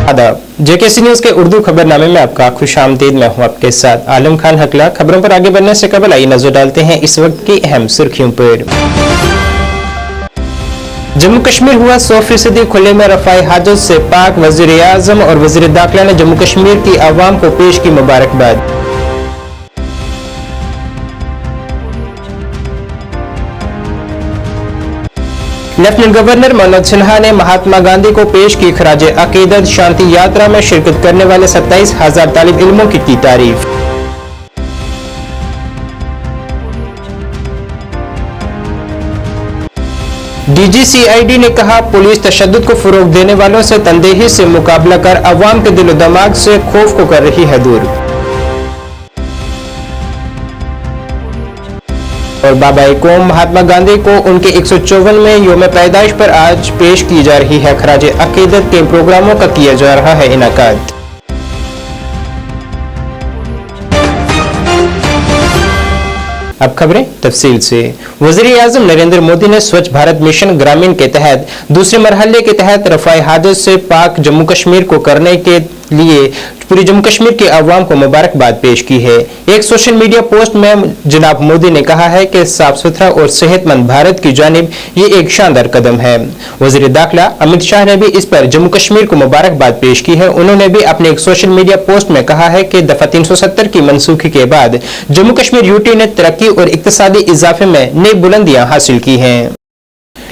आदाब, JKC news के उर्दू खबरनामे में आपका खुशामदीद। मैं हूं आपके साथ आलम खान हकला। खबरों पर आगे बढ़ने से कबल आइए नजर डालते हैं इस वक्त की अहम सुर्खियों पर। जम्मू कश्मीर हुआ 100% खुले में रफाई हाजत से पाक। वजीर आजम और वजीर दाखिला ने जम्मू कश्मीर की आवाम को पेश की मुबारकबाद। लेफ्टिनेंट गवर्नर मनोज सिन्हा ने महात्मा गांधी को पेश की खराजे अकीदत। शांति यात्रा में शिरकत करने वाले 27,000 तालिब इल्मों की तारीफ। DGCID ने कहा, पुलिस तशद्दुद को फरोग देने वालों से तनदेही से मुकाबला कर अवाम के दिलो दिमाग से खौफ को कर रही है दूर। और बाबाए कौम महात्मा गांधी को उनके 154वें यौम पैदाइश पर आज पेश की जा रही है खराजे अकीदत। के प्रोग्रामों का किया जा रहा है इनाकाद। अब खबरें तफसील से। वज़ीर आज़म नरेंद्र मोदी ने स्वच्छ भारत मिशन ग्रामीण के तहत दूसरे मरहले के तहत रफ़ाए हाजत से पाक जम्मू कश्मीर को करने के लिए पूरी जम्मू कश्मीर के अवाम को मुबारकबाद पेश की है। एक सोशल मीडिया पोस्ट में जनाब मोदी ने कहा है कि साफ सुथरा और सेहतमंद भारत की जानिब ये एक शानदार कदम है। वज़ीर दाखिला अमित शाह ने भी इस पर जम्मू कश्मीर को मुबारकबाद पेश की है। उन्होंने भी अपने एक सोशल मीडिया पोस्ट में कहा है कि दफा 370 की मनसूखी के बाद जम्मू कश्मीर यूटी ने तरक्की और इक्तिसादी इजाफे में नई बुलंदियां हासिल की हैं।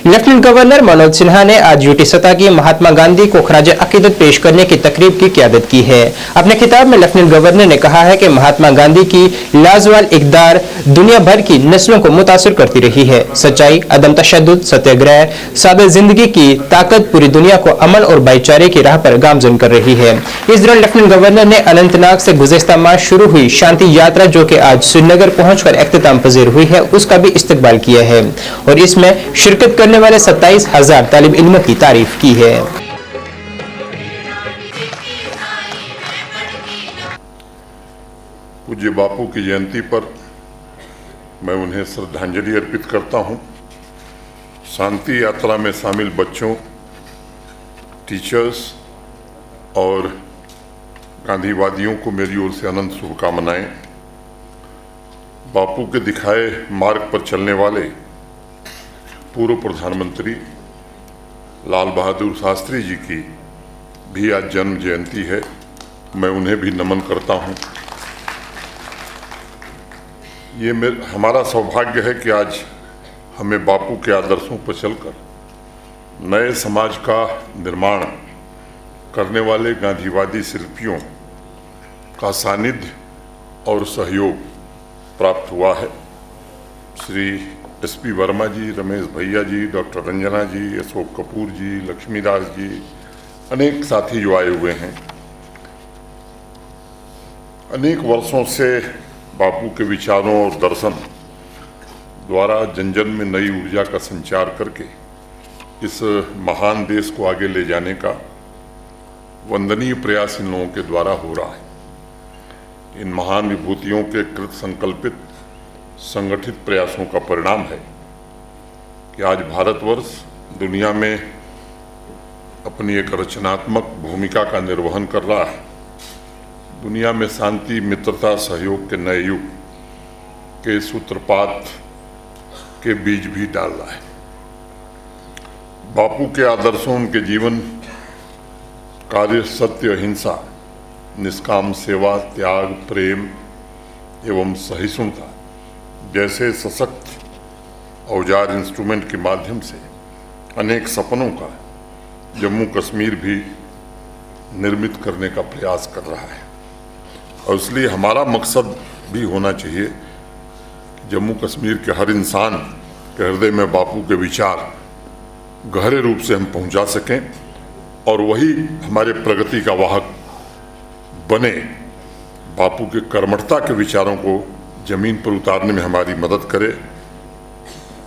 लेफ्टिनेंट गवर्नर मनोज सिन्हा ने आज यूटी सतह की महात्मा गांधी को खराज अकीदत पेश करने की तकरीब की क़यादत की है। अपने खिताब में लेफ्टिनेंट गवर्नर ने कहा है कि महात्मा गांधी की लाजवाल इक़दार दुनिया भर की नस्लों को मुतासिर करती रही है। सच्चाई, अदम तशद्दुद, सत्याग्रह, सादे जिंदगी की ताकत पूरी दुनिया को अमन और भाईचारे की राह पर गामजन कर रही है। इस दौरान लेफ्टिनेंट गवर्नर ने अनंतनाग से गुज़िश्ता माह शुरू हुई शांति यात्रा, जो कि आज श्रीनगर पहुंचकर इख्तिताम पजीर हुई है, उसका भी इस्तकबाल किया है और इसमें शिरकत करने वाले 27,000 तालिब इल्मों की तारीफ की है। पूज्य बापू की जयंती पर मैं उन्हें श्रद्धांजलि अर्पित करता हूं। शांति यात्रा में शामिल बच्चों, टीचर्स और गांधीवादियों को मेरी ओर से अनंत शुभकामनाएं। बापू के दिखाए मार्ग पर चलने वाले पूर्व प्रधानमंत्री लाल बहादुर शास्त्री जी की भी आज जन्म जयंती है। मैं उन्हें भी नमन करता हूं। ये हमारा सौभाग्य है कि आज हमें बापू के आदर्शों पर चलकर नए समाज का निर्माण करने वाले गांधीवादी शिल्पियों का सानिध्य और सहयोग प्राप्त हुआ है। श्री SP वर्मा जी, रमेश भैया जी, डॉक्टर रंजना जी, अशोक कपूर जी, लक्ष्मीदास जी, अनेक साथी जो आए हुए हैं। अनेक वर्षों से बापू के विचारों और दर्शन द्वारा जन जन में नई ऊर्जा का संचार करके इस महान देश को आगे ले जाने का वंदनीय प्रयास इन लोगों के द्वारा हो रहा है। इन महान विभूतियों के कृत संकल्पित संगठित प्रयासों का परिणाम है कि आज भारतवर्ष दुनिया में अपनी एक रचनात्मक भूमिका का निर्वहन कर रहा है। दुनिया में शांति, मित्रता, सहयोग के नए युग के सूत्रपात के बीज भी डाल रहा है। बापू के आदर्शों, उनके जीवन कार्य, सत्य, अहिंसा, निष्काम सेवा, त्याग, प्रेम एवं सहिष्णुता जैसे सशक्त औजार इंस्ट्रूमेंट के माध्यम से अनेक सपनों का जम्मू कश्मीर भी निर्मित करने का प्रयास कर रहा है। और इसलिए हमारा मकसद भी होना चाहिए कि जम्मू कश्मीर के हर इंसान के हृदय में बापू के विचार गहरे रूप से हम पहुंचा सकें और वही हमारे प्रगति का वाहक बने। बापू के कर्मठता के विचारों को जमीन पर उतारने में हमारी मदद करे।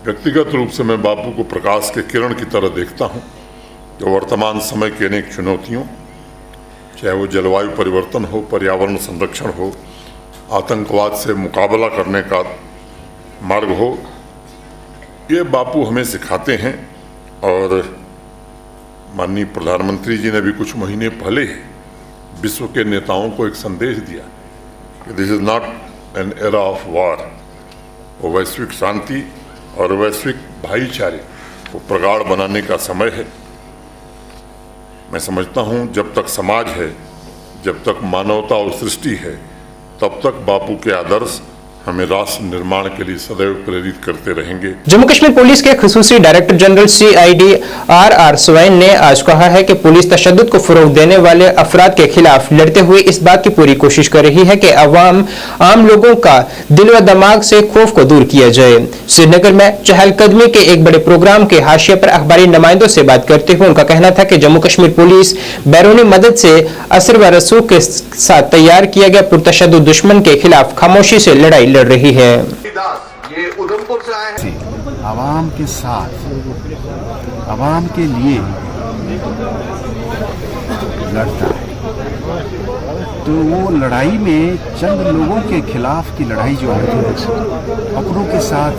व्यक्तिगत रूप से मैं बापू को प्रकाश के किरण की तरह देखता हूं, जो वर्तमान समय की अनेक चुनौतियों, चाहे वो जलवायु परिवर्तन हो, पर्यावरण संरक्षण हो, आतंकवाद से मुकाबला करने का मार्ग हो, ये बापू हमें सिखाते हैं। और माननीय प्रधानमंत्री जी ने भी कुछ महीने पहले विश्व के नेताओं को एक संदेश दिया कि this is not an era of war. वो वैश्विक शांति और वैश्विक भाईचारे को प्रगाढ़ बनाने का समय है। मैं समझता हूं जब तक समाज है, जब तक मानवता और सृष्टि है, तब तक बापू के आदर्श हमें राष्ट्र निर्माण के लिए सदैव प्रेरित करते रहेंगे। जम्मू कश्मीर पुलिस के खुसूसी director general CID RR Swain ने आज कहा है कि पुलिस तशद्दुद को फरोग देने वाले अफराद के खिलाफ लड़ते हुए इस बात की पूरी कोशिश कर रही है कि आम लोगों का दिल व दिमाग से खौफ को दूर किया जाए। श्रीनगर में चहलकदमी के एक बड़े प्रोग्राम के हाशिए पर अखबारी नुमाइंदों से बात करते हुए उनका कहना था कि जम्मू कश्मीर पुलिस बैरूनी मदद से असर व रसूख के साथ तैयार किया गया पुरतशद्दुद दुश्मन के खिलाफ खामोशी से लड़ाई लड़ रही है। ये उधमपुर से आए हैं। आवाम के साथ, आवाम के लिए लड़ता है, तो वो लड़ाई में चंद लोगों के खिलाफ की लड़ाई जो है अपनों के साथ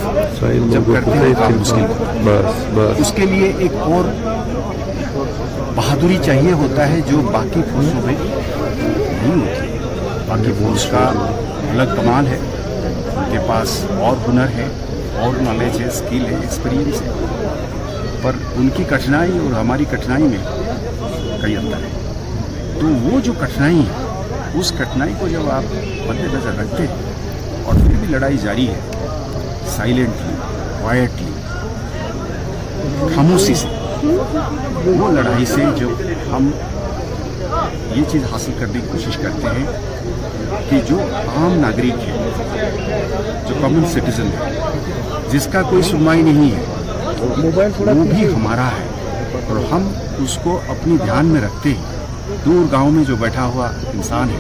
जब करते हैं काम मुश्किल, उसके लिए एक और बहादुरी चाहिए होता है जो बाकी फोर्सों में नहीं होती। बाकी फोर्स का अलग कमाल है, उनके पास और हुनर है, और नॉलेज है, स्किल है, एक्सपीरियंस है, पर उनकी कठिनाई और हमारी कठिनाई में कई अंतर है। तो वो जो कठिनाई है, उस कठिनाई को जब आप मद्देनजर रखते हैं और फिर भी लड़ाई जारी है, साइलेंटली, क्वाइटली, खामोशी से, वो लड़ाई से जो हम ये चीज़ हासिल करने की कोशिश करते हैं कि जो आम नागरिक है, जो कॉमन सिटीजन है, जिसका कोई सुनवाई नहीं है, वो भी हमारा है और हम उसको अपने ध्यान में रखते हैं। दूर गांव में जो बैठा हुआ इंसान है।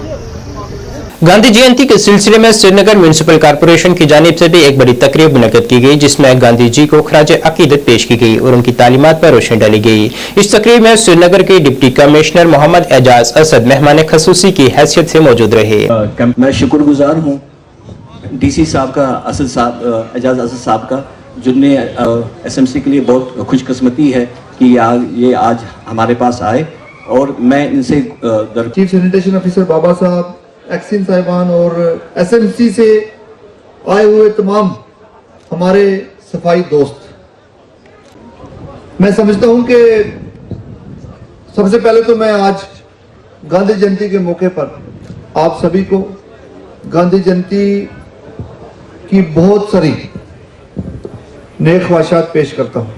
गांधी जयंती के सिलसिले में श्रीनगर म्युनिसिपल कॉर्पोरेशन की जानिब से भी एक बड़ी तकरीब मुनक्किद की गई, जिसमें गांधी जी को खराज अकीदत पेश की गई और उनकी तालीमात पर रोशनी डाली गई। इस तकरीब में श्रीनगर के डिप्टी कमिश्नर मोहम्मद एजाज असद मेहमान खसूसी की हैसियत से मौजूद रहे। मैं शुक्रगुजार हूँ DC साहब का, असद साहब, एजाज असद साहब का, जिनने SMC के लिए बहुत खुशकिस्मती है कि ये आज हमारे पास आए और मैं इनसे चीफ सैनिटेशन ऑफिसर बाबा साहब, एक्सिन साहिबान और SMC से आए हुए तमाम हमारे सफाई दोस्त, मैं समझता हूं कि सबसे पहले तो मैं आज गांधी जयंती के मौके पर आप सभी को गांधी जयंती की बहुत सारी नेक ख्वाहिशात पेश करता हूं।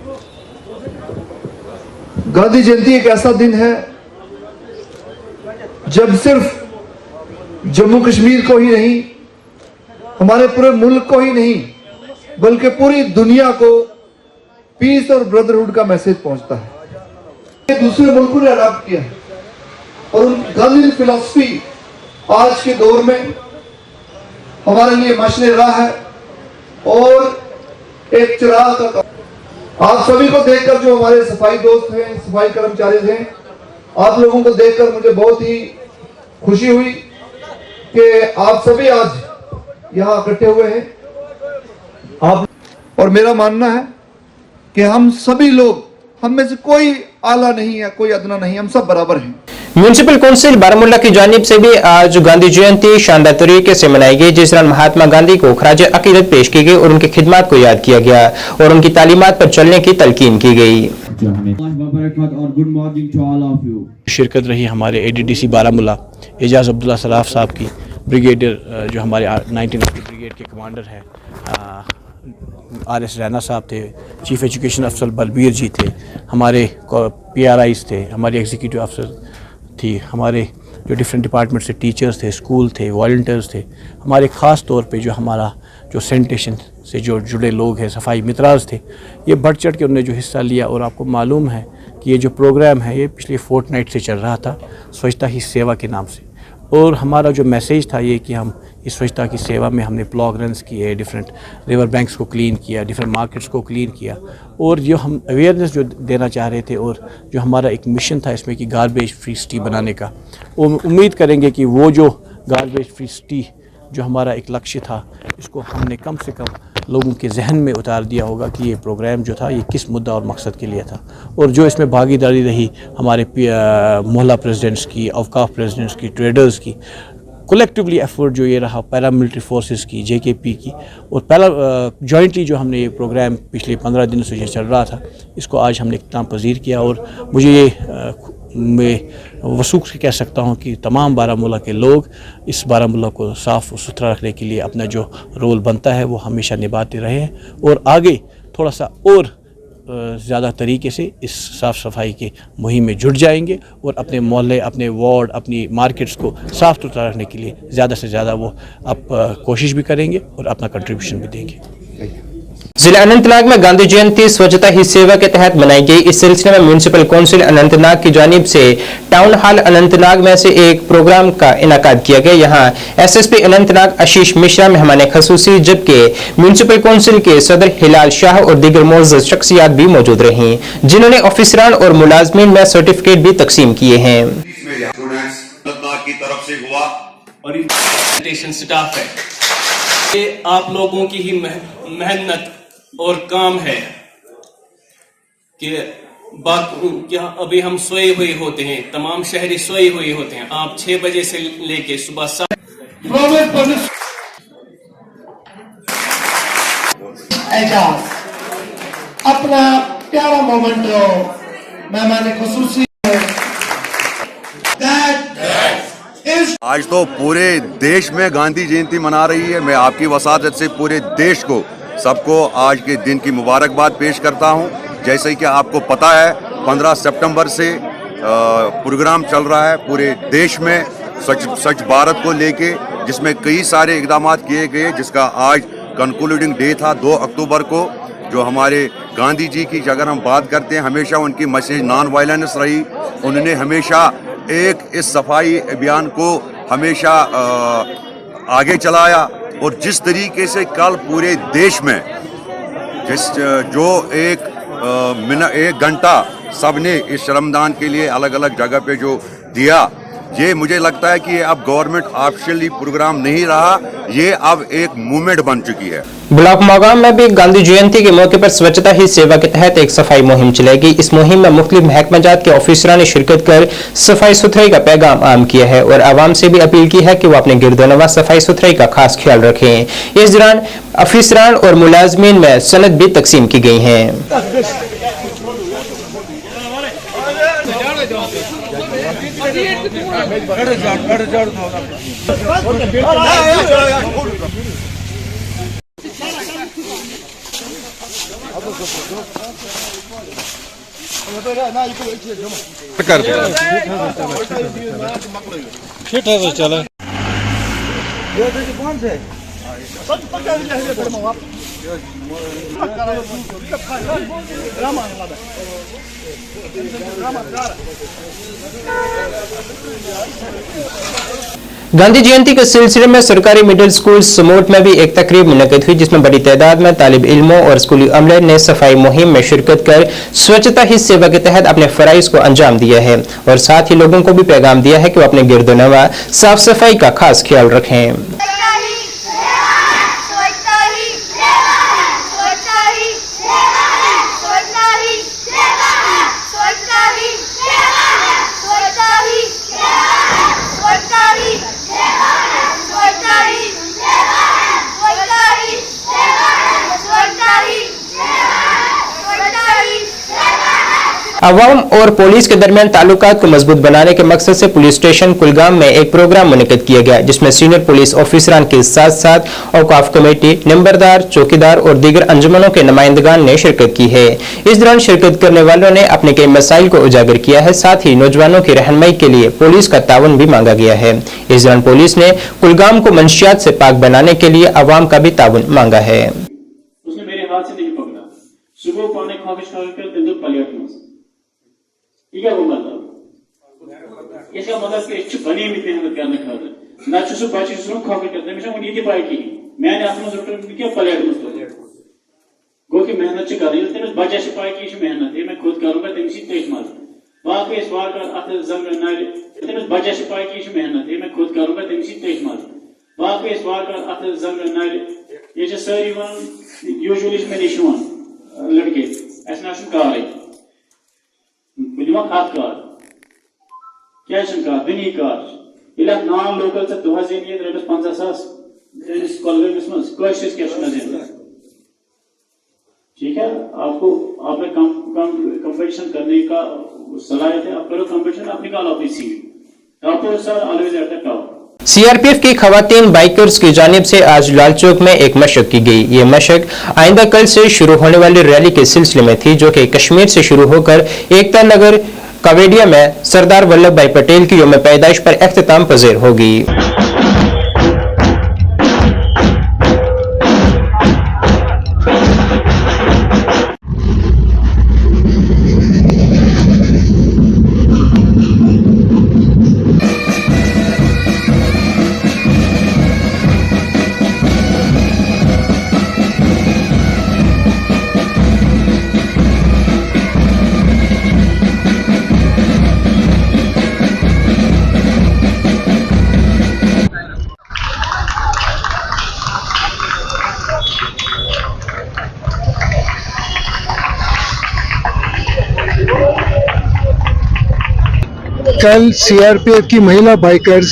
गांधी जयंती एक ऐसा दिन है जब सिर्फ जम्मू कश्मीर को ही नहीं, हमारे पूरे मुल्क को ही नहीं, बल्कि पूरी दुनिया को पीस और ब्रदरहुड का मैसेज पहुंचता है। दूसरे मुल्कों ने अडॉप्ट किया है और गांधी फिलॉसफी आज के दौर में हमारे लिए मशने राह है और एक चिराग का काम। आप सभी को देखकर, जो हमारे सफाई दोस्त हैं, सफाई कर्मचारी हैं, आप लोगों को देखकर मुझे बहुत ही खुशी हुई कि आप सभी आज यहाँ इकट्ठे हुए हैं। आप और मेरा मानना है कि हम सभी लोग, हम में से कोई आला नहीं है, कोई अदना नहीं, हम सब बराबर हैं। म्युनिसिपल काउंसिल बारामूला की जानिब से भी आज गांधी जयंती शानदार तरीके से मनाई गई, जिस दौरान महात्मा गांधी को खराज अकीदत पेश की गई और उनकी खिदमत को याद किया गया और उनकी तालीमात पर चलने की तलकीन की गई। और good morning to all of you. शिरकत रही हमारे ADDC बारामूला एजाज अब्दुल्ला सराफ साहब की, ब्रिगेडियर जो हमारे 19 ब्रिगेड के कमांडर हैं, RS रैना साहब थे, चीफ एजुकेशन अफसर बलबीर जी थे, हमारे PRIs थे, हमारी एग्जीक्यूटिव अफसर थी, हमारे जो डिफरेंट डिपार्टमेंट से टीचर्स थे, स्कूल थे, वॉल्टियर्स थे, हमारे ख़ास तौर पे जो हमारा जो सैनिटेशन से जो जुड़े लोग हैं, सफाई मित्राज थे, ये बढ़ चढ़ के उन्होंने जो हिस्सा लिया। और आपको मालूम है कि ये जो प्रोग्राम है ये पिछले फोर्टनाइट से चल रहा था, स्वच्छता ही सेवा के नाम से, और हमारा जो मैसेज था ये कि हम इस स्वच्छता की सेवा में हमने प्लॉग रन्स किए, डिफरेंट रिवर बैंक्स को क्लीन किया, डिफरेंट मार्केट्स को क्लीन किया, और जो हम अवेयरनेस जो देना चाह रहे थे और जो हमारा एक मिशन था इसमें कि गार्बेज फ्री सिटी बनाने का, वो उम्मीद करेंगे कि वो जो गार्बेज फ्री सिटी जो हमारा एक लक्ष्य था, इसको हमने कम से कम लोगों के जहन में उतार दिया होगा कि ये प्रोग्राम जो था ये किस मुद्दा और मकसद के लिए था। और जो इसमें भागीदारी रही हमारे मोहल्ला प्रेसिडेंट्स की, औकाफ प्रेसिडेंट्स की, ट्रेडर्स की, कलेक्टिवली एफर्ट जो ये रहा पैरामिलिट्री फोर्सेस की, JKP की, और जॉइंटली जो हमने ये प्रोग्राम पिछले 15 दिनों से ये चल रहा था, इसको आज हमने इख्तिताम पजीर किया। और मुझे ये मैं वसूख से कह सकता हूँ कि तमाम बारामूला के लोग इस बारामूला को साफ़ सुथरा रखने के लिए अपना जो रोल बनता है वो हमेशा निभाते रहे हैं और आगे थोड़ा सा और ज़्यादा तरीके से इस साफ़ सफाई की मुहिम में जुट जाएंगे और अपने मोहल्ले, अपने वार्ड, अपनी मार्केट्स को साफ़ सुथरा रखने के लिए ज़्यादा से ज़्यादा वो अब कोशिश भी करेंगे और अपना कंट्रीब्यूशन भी देंगे। जिला अनंतनाग में गांधी जयंती स्वच्छता ही सेवा के तहत मनाई गई। इस सिलसिले में म्युनिसिपल काउंसिल अनंतनाग की जानिब से टाउन हॉल अनंतनाग में से एक प्रोग्राम का इनेकाद किया गया। यहां SSP अनंतनाग आशीष मिश्रा मेहमान खसूसी, जबकि म्युनिसिपल काउंसिल के सदर हिलाल शाह और दीगर मोअज़्ज़ज़ शख्सियात भी मौजूद रहीं, जिन्होंने ऑफिसरान और मुलाजमीन में सर्टिफिकेट भी तकसीम किए हैं। की तरफ से हुआ और स्टाफ है, ये आप लोगों की ही मेहनत और काम है कि अभी हम सोए हुए होते हैं, तमाम शहरी सोए हुए होते हैं। आप 6 बजे से लेके सुबह 7 एजाज अपना प्यारा मोमेंट हो, मेहमान खुसूसी आज तो पूरे देश में गांधी जयंती मना रही है। मैं आपकी वसादत से पूरे देश को, सबको आज के दिन की मुबारकबाद पेश करता हूं। जैसे कि आपको पता है 15 सितंबर से प्रोग्राम चल रहा है पूरे देश में स्वच्छ भारत को लेके, जिसमें कई सारे इकदाम किए गए, जिसका आज कंक्लूडिंग डे था 2 अक्टूबर को। जो हमारे गांधी जी की अगर हम बात करते हैं, हमेशा उनकी मैसेज नॉन वायलेंस रही। उन्होंने हमेशा एक इस सफाई अभियान को हमेशा आगे चलाया और जिस तरीके से कल पूरे देश में जो एक घंटा सबने इस श्रमदान के लिए अलग अलग जगह पे जो दिया, ये मुझे लगता है कि ये अब गवर्नमेंट ऑफिशियली प्रोग्राम नहीं रहा, ये अब एक मूवमेंट बन चुकी है। ब्लॉक मौगाम में भी गांधी जयंती के मौके पर स्वच्छता ही सेवा के तहत एक सफाई मुहिम चलाई गई। इस मुहिम में मुख्तलिफ महकमाजात के ऑफिसरों ने शिरकत कर सफाई सुथराई का पैगाम आम किया है और आवाम से भी अपील की है कि वो अपने गिरदोनवा सफाई सुथराई का खास ख्याल रखें। इस दौरान ऑफिसरान और मुलाजमीन में सनद भी तकसीम की गई है। गांधी जयंती के सिलसिले में सरकारी मिडिल स्कूल समोट में भी एक तकरीब मुनक्किद हुई, जिसमें बड़ी तादाद में तालिब इल्मों और स्कूली अमले ने सफाई मुहिम में शिरकत कर स्वच्छता ही सेवा के तहत अपने फराइज को अंजाम दिया है और साथ ही लोगों को भी पैगाम दिया है कि वो अपने गिरदोनवा साफ सफाई का खास ख्याल रखें। अवाम और पुलिस के दरमियान ताल्लुकात को मजबूत बनाने के मकसद से पुलिस स्टेशन कुलगाम में एक प्रोग्राम मुनक्किद किया गया, जिसमें सीनियर पुलिस ऑफिसरान के साथ साथ औकाफ कमेटी, नंबरदार, चौकीदार और दीगर अंजुमनों के नुमाइंदगान ने शिरकत की है। इस दौरान शिरकत करने वालों ने अपने कई मसाइल को उजागर किया है, साथ ही नौजवानों की रहनुमाई के लिए पुलिस का ताउन भी मांगा गया है। इस दौरान पुलिस ने कुलगाम को मंशियात से पाक बनाने के लिए अवाम का भी ताउन मांगा है। उसने मेरे हाथ से नहीं पकड़ा, सुबह पाने ख्वाहिश कर पलट ये क्या मतलब? इसका मतलब कि बनी मेहनत करने खतर ना बच्चे खोखर कर ये पाई की मैंने क्या पलट गो कि मेहनत कर बच्चे पाई की मेहनत है, मैं खुद करूंगा तमिस तेज मज बाकी अत जंग नर बच्चे पाई की मेहनत है, मैं खुद करूंगा तमिस तेज मज बाकी अत जंग नर ये सारी वन यूजुअली मे नश लड़के अस ना कार बह दिमा कत कार क्या कार दुनी कार ये नाम लोकल से दुआ जीनिए रटस 50,000 कलगमस मज क्या ठीक है। आपने कंपटीशन करने का सलाहियत है, आप करो कंपटीशन, आप निकालो अपनी seat. Top sir always at the top. CRPF की खवातीन बाइकर्स की जानिब से आज लाल चौक में एक मशक की गई। ये मशक आइंदा कल से शुरू होने वाली रैली के सिलसिले में थी, जो कि कश्मीर से शुरू होकर एकता नगर कवेडिया में सरदार वल्लभ भाई पटेल की यौम पैदाइश पर अख्तिताम पजीर होगी। कल सीआरपीएफ की महिला बाइकर्स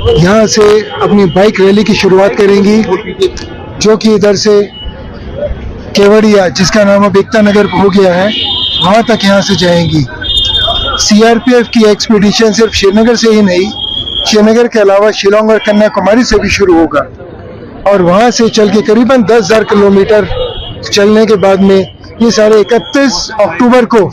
यहाँ से अपनी बाइक रैली की शुरुआत करेंगी, जो कि इधर से केवड़िया, जिसका नाम अब एकता नगर हो गया है, वहाँ तक यहाँ से जाएंगी। सीआरपीएफ की एक्सपीडिशन सिर्फ श्रीनगर से ही नहीं, श्रीनगर के अलावा शिलोंग और कन्याकुमारी से भी शुरू होगा और वहाँ से चल के करीबन 10,000 किलोमीटर चलने के बाद में ये सारे 31 अक्टूबर को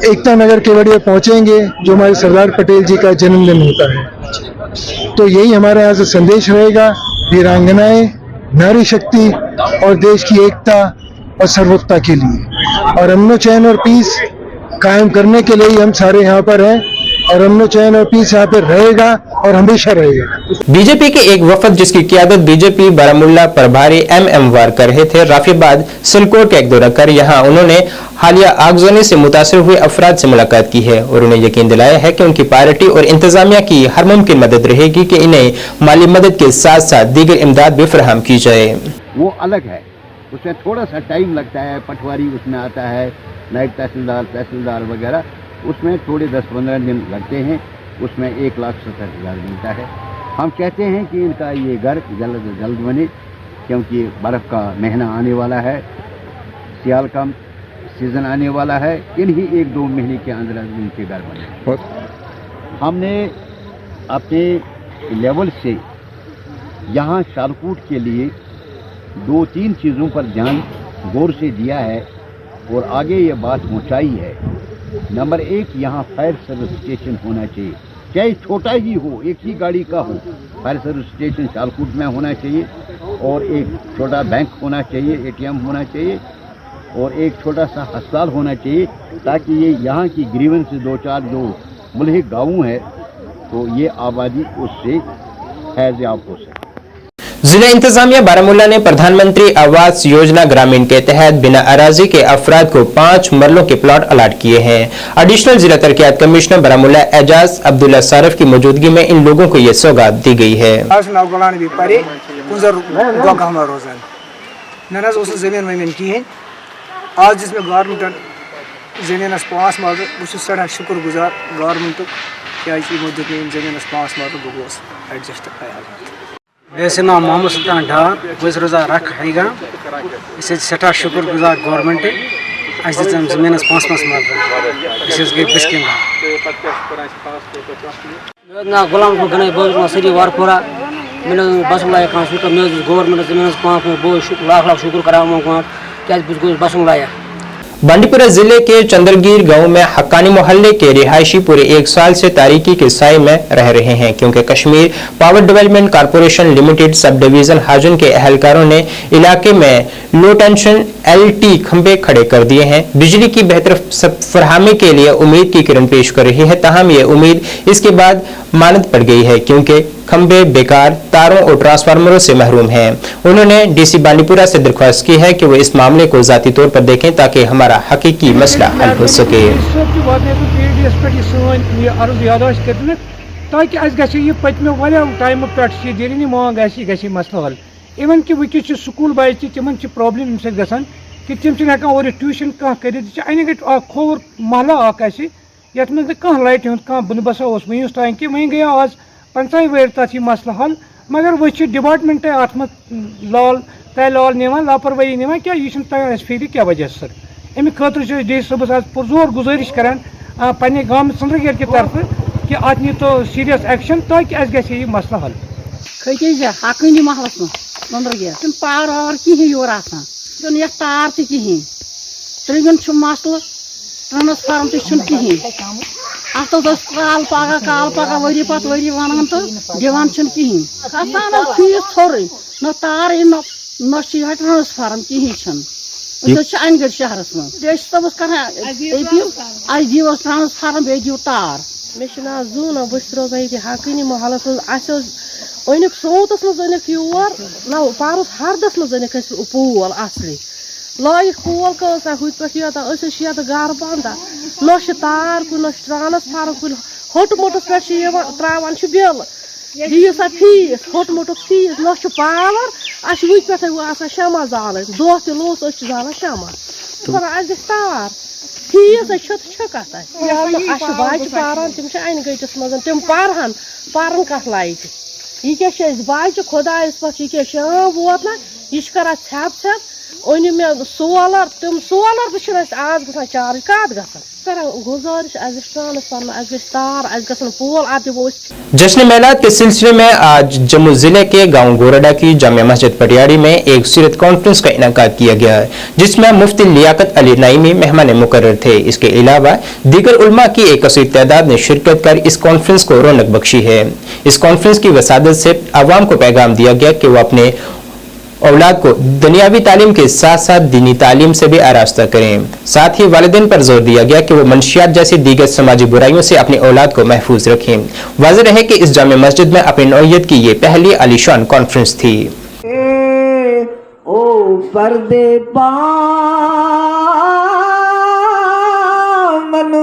एकता नगर केवड़िया पहुंचेंगे, जो हमारे सरदार पटेल जी का जन्मदिन होता है। तो यही हमारे यहाँ से संदेश रहेगा, वीरांगनाएं, नारी शक्ति और देश की एकता और सर्वोत्ता के लिए, और अमनो चैन और पीस कायम करने के लिए ही हम सारे यहाँ पर हैं, और अमनो चैन और पीस यहाँ पर रहेगा और हमेशा रहेगा। बीजेपी के एक वफद, जिसकी क़ियादत बीजेपी बारामुल्ला प्रभारी MM वार कर रहे थे, राफियाबाद सिलकोट का एक दौरा कर यहाँ उन्होंने हालिया आगजनी से मुतासर हुए अफराद से मुलाकात की है और उन्हें यकीन दिलाया है कि उनकी पार्टी और इंतजामिया की हर मुमकिन मदद रहेगी कि इन्हें माली मदद के साथ साथ दीगर इमदाद भी फराहम की जाए। वो अलग है, उसमें थोड़ा सा टाइम लगता है, पटवारी उसमें आता है, नायब तहसीलदार वगैरह, उसमें थोड़े 10-15 दिन लगते हैं, उसमें 1,70,000 मिलता है। हम कहते हैं कि इनका ये घर जल्द से जल्द बने, क्योंकि बर्फ़ का महीना आने वाला है, सियाल का सीज़न आने वाला है, इन्हीं 1-2 महीने के अंदर इनके घर बने। हमने अपने लेवल से यहाँ शालकूट के लिए 2-3 चीज़ों पर ध्यान गौर से दिया है और आगे ये बात पहुँचाई है। नंबर 1, यहाँ फायर सर्विस स्टेशन होना चाहिए, चाहे छोटा ही हो, एक ही गाड़ी का हो, फायर सर्विस स्टेशन शालकूट में होना चाहिए, और एक छोटा बैंक होना चाहिए, ATM होना चाहिए, और एक छोटा सा अस्पताल होना चाहिए, ताकि ये यहाँ की ग्रीवेंस से 2-4 जो मुल्हिक गाँव है, तो ये आबादी उससे फैज़याब हो सके। जिला इंतजामिया बारामुल्ला ने प्रधानमंत्री आवास योजना ग्रामीण के तहत बिना अराजी के अफराद को 5 मरलों के प्लॉट अलाट किए हैं। एडिशनल जिला तरक्कियात कमिश्नर बारामुल्ला एजाज अब्दुल्ला सारफ की मौजूदगी में इन लोगों को ये सौगात दी गई है। आज जिसमें गवर्नमेंट जमीन 5 मरल बहुत सड़ा शुक्र गुजार गवर्नमेंट क्या जमीन 5 मरल बहुत एडजस्ट वैसे नाम मोहम्मद सुल्तान डार बस रोजा रख हैगा इसे सटा शुक्र गुजार गवर्नमेंट आज जमीन 5 मरल इसे गई बिस्किन ना गुलाम को गने बोल सरी वारपुरा मैंने बस लाया का शुक्र मैं गवर्नमेंट जमीन 5 में बहुत लाख शुक्र कराऊं क्या बस लाया। बांडीपुरा जिले के चंद्रगीर गांव में हक्कानी मोहल्ले के रिहायशी पूरे 1 साल से तारीकी के साए में रह रहे हैं, क्योंकि Kashmir power development corporation limited sub division Hajin के एहलकारों ने इलाके में लो टेंशन LT खंभे खड़े कर दिए हैं। बिजली की बेहतर फरहमी के लिए उम्मीद की किरण पेश कर रही है, ताहम ये उम्मीद इसके बाद मानद पड़ गई है, क्योंकि खंभे बेकार, तारों और ट्रांसफार्मरों से महरूम हैं। उन्होंने DC बांडीपुरा से दरख्वास्त की है कि वो इस मामले को जाती तौर पर देखें, ताकि हमारा हकीकी मसला हल हो सके। ताकि अस गए पत्मो वारिया टाइम पे दिल्ली मांग गई मसला हल इवन कि वह स्कूल बच्चे तिमन प्रॉब्लम अम ग कि तम हेकान और ट्यूशन कह कर अन गई खोर महला ये मे कह लाइट हूँ कह बंदोबस्ता वस तान कि वह गया आज 15 वर तथ मसला हल मगर वो डिपार्टमेंट अत लाल लाल निवान लापरवाही निवान क्या यह तगान फिक्र क्या वजह सर अमे खतर डी सबस आज पुरजोर गुजारिश करान पे गाम संद्रगेर की तरफ कि अत नी तो सीरियस एक्शन ताकि अस गए यह मसला हल खतीजा हकनी महलस में संद्रगेर पावर वावर कहें योर आसान ये तार तहें त्रिगन मसल ट्रांसफार्म तहें अत काल पगह वरी पत वरी वन तो दिवान कहें अचानक फीस थोर न तार न ट्रांसफार्म कहें अनगढ़ शहरस में सबस कर अपील अस दिव ट्रांसफार्म बे दिव तार मे नाव जूना बस रोजान ये हकनी महलस अनिक सोतस मज अनिक योर ना पारस हरदस मज अनिक पोल असली लाइक पोल कस हुत पे ये गर बंद न तार कुन न ट्रांसफार्म कुन होट मोटस पे त्रावान बिल दियो सा फीस होट मोटुक फीस न पावर अस वुत पे शमा जाल दह त लोस जाल शमा अस गई तार फीस कत बच पारान तम अन गटिस मज तम पारहन पारन कत लाइक यह क्या बच खुदायस पे यह क्या शाम वोत ना यह कर छप छप अन मे सोलर तम सोलर पे आज ग चार्ज कत ग गुजारिश ट्रांसफार्म तार पोल अत जश्न मेलाद के सिलसिले में आज जम्मू जिले के गांव गोरडा की जामिया मस्जिद पटियाड़ी में एक सीरत कॉन्फ्रेंस का इनेकाद किया गया जिसमें मुफ्ती लियाकत अली नईमी मेहमान मुकर्रर थे। इसके अलावा दीगर उलमा की एक कसीर तादाद ने शिरकत कर इस कॉन्फ्रेंस को रौनक बख्शी है। इस कॉन्फ्रेंस की वसादत से आवाम को पैगाम दिया गया कि वो अपने औलाद को दुनियावी तालीम के साथ साथ दीनी तालीम से भी आरास्ता करें। साथ ही वालिदैन पर जोर दिया गया कि वो मंशियात जैसी दीगर समाजी बुराइयों से अपनी औलाद को महफूज रखें। वाज़ेह रहे कि इस जामे मस्जिद में अपनी नौइयत की ये पहली आलीशान कॉन्फ्रेंस थी। ओ पर्दे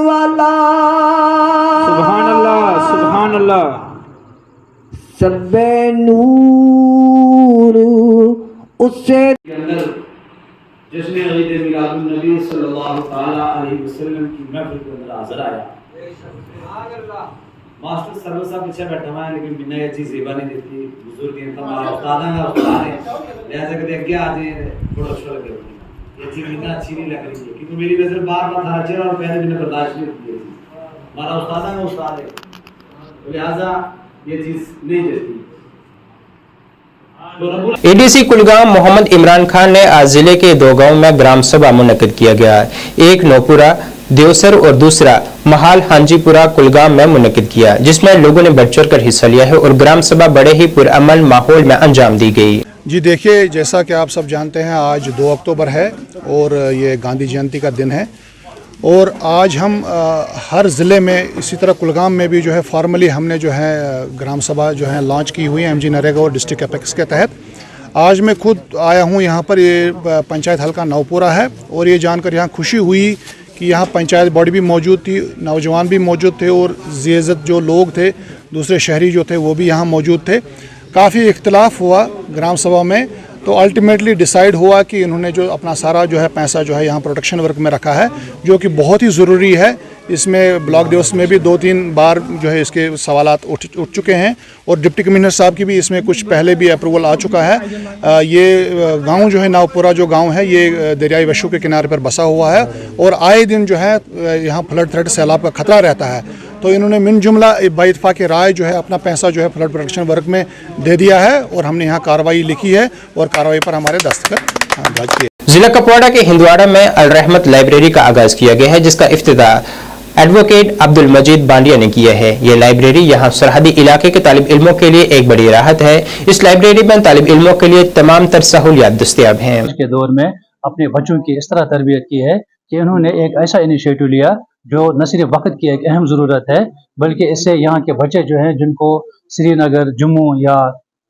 वाला सुभान अल्लाह सबे नूर उससे जिसमें ईद मिलादुन्नबी सल्लल्लाहु तआला अलैहि वसल्लम की महफिल के अंदर हाजिर आया। मास्टर सर्वर साहब पीछे बैठा हुआ है लेकिन बिना ये चीज जेबा नहीं देती बुजुर्ग हैं हमारा उस्ताद है लिहाजा कहते आगे आ जाए थोड़ा अच्छा लगे ये चीज इतना अच्छी नहीं लग रही है क्योंकि मेरी नजर बार बार था चेहरा और पहले दिन बर्दाश्त नहीं होती है हमारा उस्ताद है लिहाजा ये चीज नहीं जचती। एडीसी कुलगाम मोहम्मद इमरान खान ने आज जिले के दो गांव में ग्राम सभा मुनक्किद किया गया। एक नौपुरा देवसर और दूसरा महाल हांजीपुरा कुलगाम में मुनक्किद किया जिसमें लोगों ने बढ़ चढ़ कर हिस्सा लिया है और ग्राम सभा बड़े ही पुरअमन माहौल में अंजाम दी गई। जी देखिए, जैसा कि आप सब जानते हैं आज 2 अक्टूबर है और ये गांधी जयंती का दिन है और आज हम हर ज़िले में इसी तरह कुलगाम में भी जो है फॉर्मली हमने जो है ग्राम सभा जो है लॉन्च की हुई है एमजी नरेगा और डिस्ट्रिक्ट एपेक्स के तहत। आज मैं खुद आया हूँ यहाँ पर, ये पंचायत हल्का नवपुरा है और ये जानकर यहाँ खुशी हुई कि यहाँ पंचायत बॉडी भी मौजूद थी, नौजवान भी मौजूद थे और ज़िय्ज़त जो लोग थे दूसरे शहरी जो थे वो भी यहाँ मौजूद थे। काफ़ी इख्तिलाफ हुआ ग्राम सभा में तो अल्टीमेटली डिसाइड हुआ कि इन्होंने जो अपना सारा जो है पैसा जो है यहाँ प्रोटेक्शन वर्क में रखा है जो कि बहुत ही ज़रूरी है। इसमें ब्लॉक दिवस में भी 2-3 बार जो है इसके सवालात उठ चुके हैं और डिप्टी कमिश्नर साहब की भी इसमें कुछ पहले भी अप्रूवल आ चुका है। ये गांव जो है नावपुरा जो गांव है ये दरियाई वशु के किनारे पर बसा हुआ है और आए दिन जो है यहाँ फ्लड थ्रेट सैलाब का खतरा रहता है तो इन्होंने मिन जुमला बाइतफाक राय जो है अपना पैसा जो है फ्लड प्रोटेक्शन वर्क में दे दिया है और हमने यहाँ कार्रवाई लिखी है और कार्रवाई पर हमारे दस्तखत दर्ज किए। जिला कुपवाड़ा के हिंदवाड़ा में अल रहमत लाइब्रेरी का आगाज किया गया है जिसका इफ्तिताह एडवोकेट अब्दुल मजीद बांडिया ने किया है। ये लाइब्रेरी यहाँ सरहदी इलाके के तालिब इल्मों के लिए एक बड़ी राहत है। इस लाइब्रेरी में तालिब इल्मों के लिए तमाम तर सहूलियात दस्तयाब हैं। आज के दौर में अपने बच्चों की इस तरह तरबियत की है कि उन्होंने एक ऐसा इनिशिएटिव लिया जो न सिर्फ वक्त की एक अहम ज़रूरत है बल्कि इससे यहाँ के बच्चे जो हैं जिनको श्रीनगर जम्मू या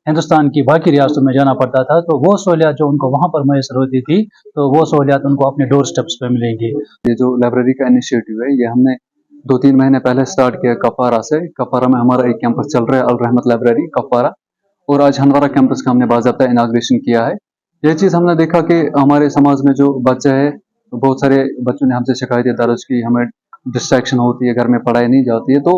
हिंदुस्तान की बाकी रियासतों में जाना पड़ता था तो वो सहूलियात जो उनको वहाँ पर मैसर होती थी तो वो सहूलियात उनको अपने डोर स्टेप्स पे मिलेंगी। ये जो लाइब्रेरी का इनिशिएटिव है ये हमने 2-3 महीने पहले स्टार्ट किया कपवारा से। कपवारा में हमारा एक कैंपस चल रहा है, अल रहमत लाइब्रेरी कपवारा, और आज हंदवारा कैंपस का हमने बाज़ाब्ता इनाग्रेशन किया है। ये चीज़ हमने देखा कि हमारे समाज में जो बच्चे हैं, बहुत सारे बच्चों ने हमसे शिकायतें दर्ज की, हमें डिस्ट्रैक्शन होती है, घर में पढ़ाई नहीं जाती है। तो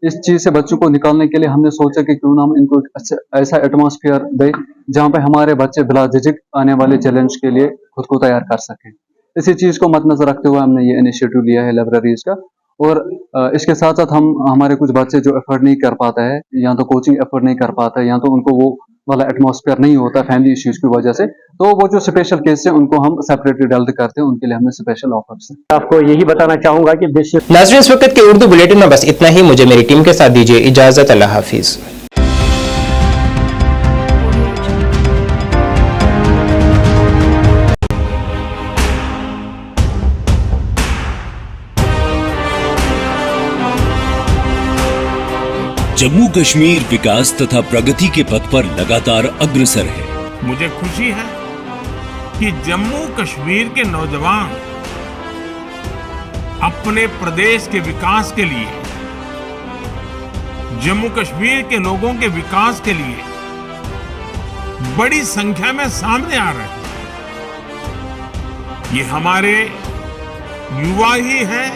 इस चीज़ से बच्चों को निकालने के लिए हमने सोचा कि क्यों ना हम इनको एक ऐसा एटमॉस्फेयर दें जहाँ पे हमारे बच्चे बिला झिझक आने वाले चैलेंज के लिए खुद को तैयार कर सकें। इसी चीज़ को मद्देनजर रखते हुए हमने ये इनिशिएटिव लिया है लाइब्रेरीज का। और इसके साथ साथ हमारे कुछ बच्चे जो एफर्ट नहीं कर पाते हैं, या तो कोचिंग एफर्ट नहीं कर पाते हैं, या तो उनको वो वाला एटमॉस्फेयर नहीं होता फैमिली इश्यूज की वजह से, तो वो जो स्पेशल केस है उनको हम सेपरेटली डील करते हैं, उनके लिए हमने स्पेशल ऑफर्स हैं। आपको यही बताना चाहूंगा कि नाज़रीन, इस वक्त के उर्दू बुलेटिन में बस इतना ही। मुझे मेरी टीम के साथ दीजिए इजाजत। अल्लाह हाफिज। जम्मू कश्मीर विकास तथा प्रगति के पथ पर लगातार अग्रसर है। मुझे खुशी है कि जम्मू कश्मीर के नौजवान अपने प्रदेश के विकास के लिए, जम्मू कश्मीर के लोगों के विकास के लिए बड़ी संख्या में सामने आ रहे हैं। ये हमारे युवा ही हैं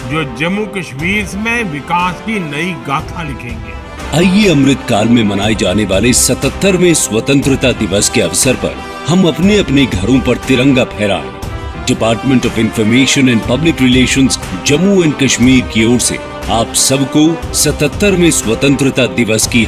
जो जम्मू कश्मीर में विकास की नई गाथा लिखेंगे। आइए अमृत काल में मनाए जाने वाले 77वें स्वतंत्रता दिवस के अवसर पर हम अपने अपने घरों पर तिरंगा फहराएं। Department of information and public relations Jammu and Kashmir की ओर से आप सबको 77वें स्वतंत्रता दिवस की